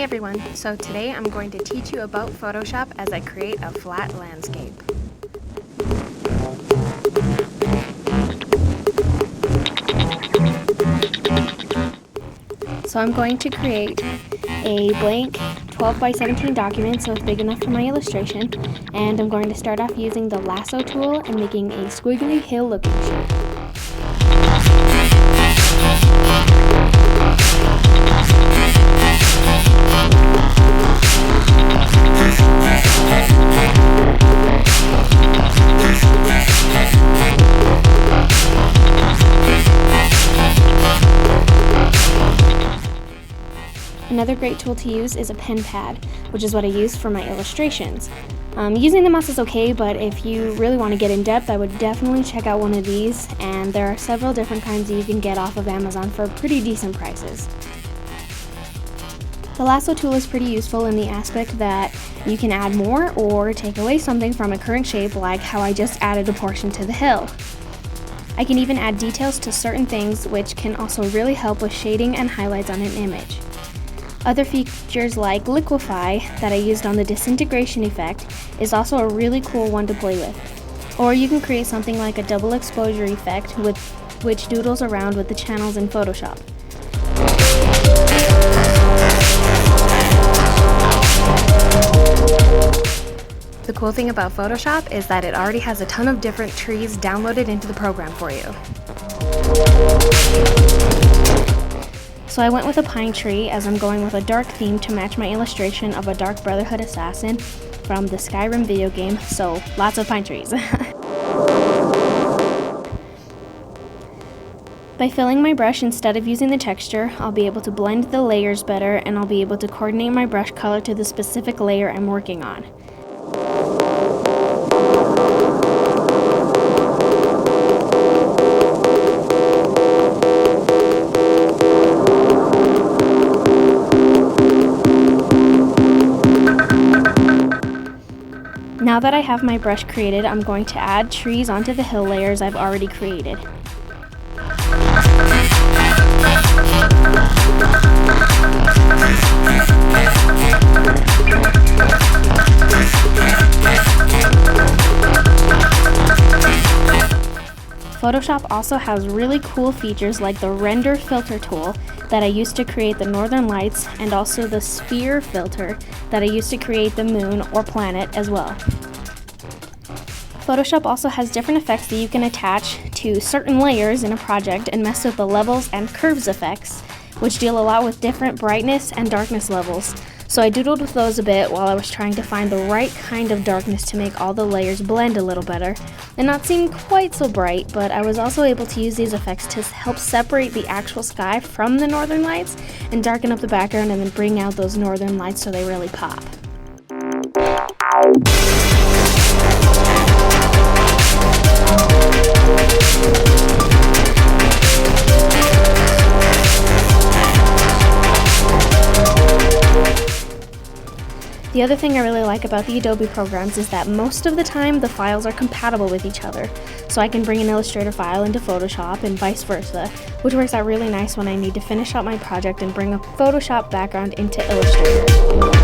everyone, so today I'm going to teach you about Photoshop as I create a flat landscape. So I'm going to create a blank 12 by 17 document so it's big enough for my illustration, and I'm going to start off using the lasso tool and making a squiggly hill looking shape. Another great tool to use is a pen pad, which is what I use for my illustrations. Using the mouse is okay, but if you really want to get in depth, I would definitely check out one of these, and there are several different kinds that you can get off of Amazon for pretty decent prices. The lasso tool is pretty useful in the aspect that you can add more or take away something from a current shape, like how I just added a portion to the hill. I can even add details to certain things, which can also really help with shading and highlights on an image. Other features like liquefy that I used on the disintegration effect is also a really cool one to play with. Or you can create something like a double exposure effect with which doodles around with the channels in Photoshop. The cool thing about Photoshop is that it already has a ton of different trees downloaded into the program for you. So I went with a pine tree, as I'm going with a dark theme to match my illustration of a Dark Brotherhood assassin from the Skyrim video game, so lots of pine trees. By filling my brush instead of using the texture, I'll be able to blend the layers better, and I'll be able to coordinate my brush color to the specific layer I'm working on. Now that I have my brush created, I'm going to add trees onto the hill layers I've already created. Photoshop also has really cool features like the render filter tool that I used to create the northern lights, and also the sphere filter that I used to create the moon or planet as well. Photoshop also has different effects that you can attach to certain layers in a project and mess with the levels and curves effects, which deal a lot with different brightness and darkness levels. So I doodled with those a bit while I was trying to find the right kind of darkness to make all the layers blend a little better and not seem quite so bright, but I was also able to use these effects to help separate the actual sky from the northern lights and darken up the background and then bring out those northern lights so they really pop. The other thing I really like about the Adobe programs is that most of the time the files are compatible with each other, so I can bring an Illustrator file into Photoshop and vice versa, which works out really nice when I need to finish out my project and bring a Photoshop background into Illustrator.